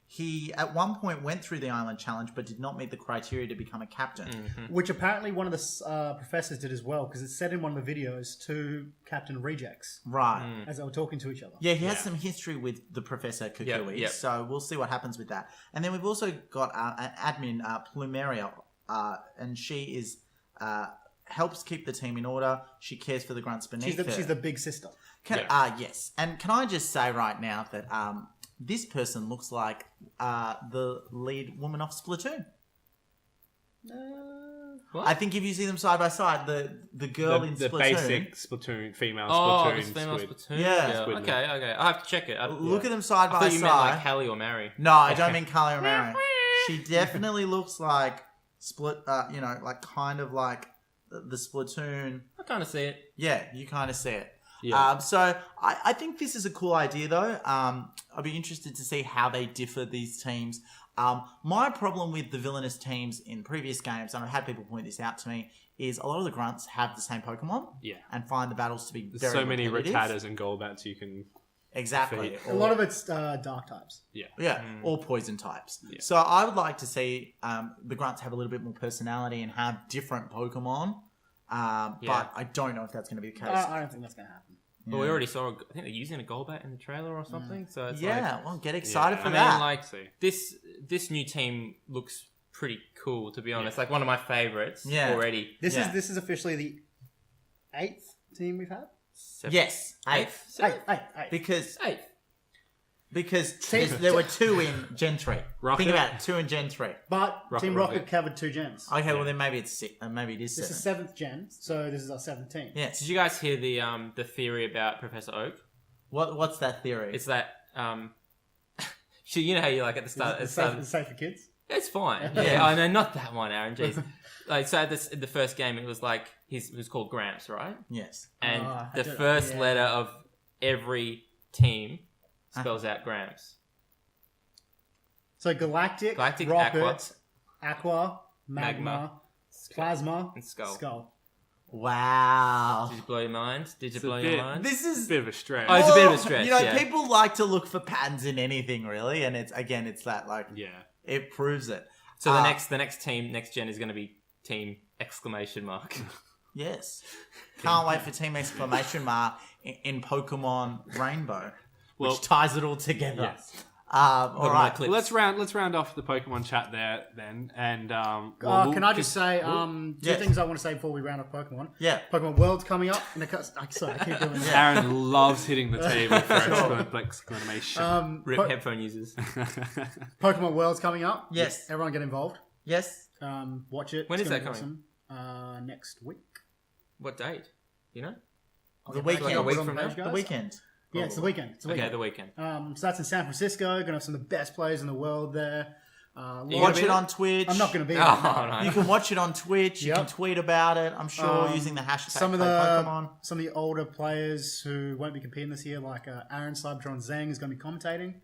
He, at one point, went through the Island Challenge, but did not meet the criteria to become a captain. Which apparently one of the professors did as well, because it said in one of the videos to Captain Rejects Right. as they were talking to each other. Yeah, he has some history with the Professor Kukui, yep. so we'll see what happens with that. And then we've also got an admin, Plumeria, and she is helps keep the team in order. She cares for the grunts beneath her. She's the big sister. Yes. And can I just say right now that this person looks like the lead woman of Splatoon. What? I think if you see them side by side, the girl in the Splatoon. basic Splatoon, female Oh, Splatoon this female squid. Splatoon. Yeah. Squid. Okay. I have to check it. Look at them side I by thought you side. meant like Callie or Mary. No, I don't mean Carly or Mary. She definitely looks like like kind of like the Splatoon. I kind of see it. Yeah, you kind of see it. Yeah. So I think this is a cool idea, though. I'd be interested to see how they differ, these teams. My problem with the villainous teams in previous games, and I've had people point this out to me, is a lot of the grunts have the same Pokemon. Yeah. And find the battles to be There's very so many repetitive. Rattatas and Golbats you can... Exactly. defeat. A lot of it's dark types. Yeah, or poison types. So I would like to see the grunts have a little bit more personality and have different Pokemon. But I don't know if that's going to be the case. I don't think that's going to happen. But we already saw. I think they're using a Golbat in the trailer or something. So it's Well, get excited for I that. mean, like this new team looks pretty cool. To be honest, like one of my favorites already. This is officially the 8th team we've had. Yes, eighth. Eight. Because there were 2 in Gen 3. Rocket. Think about it, 2 in Gen 3. But Team Rocket covered 2 gens. Okay, well then maybe it's 6. Maybe it is 7. This is 7th gen, so this is our 7th team. Yes. Did you guys hear the theory about Professor Oak? What's that theory? It's that you know how you like at the start. It's safe for kids. It's fine. Yeah, I know, not that one, Aaron. Jeez. Like so, in the first game, it was like he was called Gramps, right? Yes. And I the don't- first yeah. letter of every team spells out Gramps. So Galactic, Galactic, Rocket, Aqua, Aqua, Magma, Magma, Plasma, and Skull. Wow. Did you blow your mind? Did you It's a blow bit- your mind? This is... Bit of a stretch. Oh, it's a bit of a stretch, You know, yeah. people like to look for patterns in anything, really. And it's that, like, Yeah. it proves it. So the next team, next gen is going to be Team exclamation mark. Yes. Can't wait for Team Exclamation Mark in Pokemon Rainbow, Well, which ties it all together. yes. All right. Clips. Well, let's round off the Pokemon chat there then, and can I just say two Yes. things I want to say before we round up Pokemon? Yeah. Pokemon World's coming up. Sorry, I keep doing that. Aaron loves hitting the table for exclamation. Rip headphone users. Pokemon World's coming up. Yes. Everyone get involved. Yes. Watch it. When It's is gonna that be awesome. Next week. What date? You know? The Like weekend. a week on from the now? page, The guys. weekend. Yeah, it's the weekend. It's the Okay, weekend. the weekend. So that's in San Francisco. Gonna have some of the best players in the world there. Watch it on Twitch. I'm not going to be Oh, there. no. You can watch it on Twitch. You Yep. can tweet about it. I'm sure using the hashtag Some of Pokemon. the older players who won't be competing this year, like Aaron Slabtron Zhang, is going to be commentating.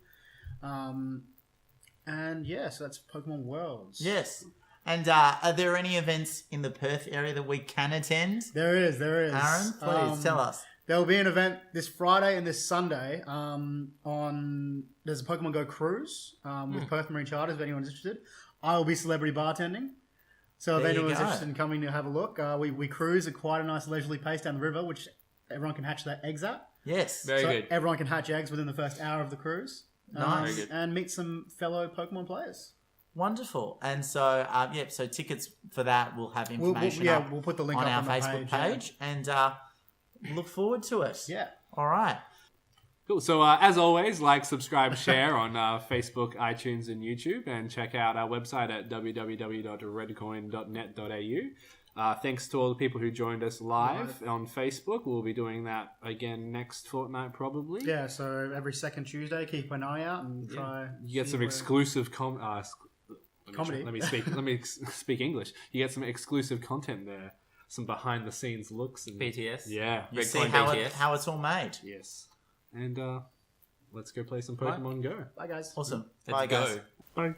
And yeah, so that's Pokemon Worlds. Yes. And are there any events in the Perth area that we can attend? There is. Aaron, please tell us. There will be an event this Friday and this Sunday. There's a Pokemon Go cruise with Perth Marine Charters. If anyone's interested, I will be celebrity bartending. So if There you anyone's go. interested in coming to have a look, we cruise at quite a nice leisurely pace down the river, which everyone can hatch their eggs at. Yes. Very So good. everyone can hatch eggs within the first hour of the cruise. Nice. Very good. And meet some fellow Pokemon players. Wonderful. And so, so tickets for that, we'll have information up we'll put the link on up our on the Facebook page. And look forward to it. Yeah. All right. Cool. So as always, like, subscribe, share on Facebook, iTunes, and YouTube, and check out our website at www.redcoin.net.au. Thanks to all the people who joined us live on Facebook. We'll be doing that again next fortnight, probably. Yeah, so every second Tuesday, keep an eye out and try. You get see some where- exclusive Comedy. Let me speak English. You get some exclusive content there, some behind the scenes looks. And, BTS. Yeah. You Red see Coin how BTS. how it's all made. Yes. And let's go play some Pokemon Go. Bye, guys. Awesome. Let's Bye, guys. go. Bye.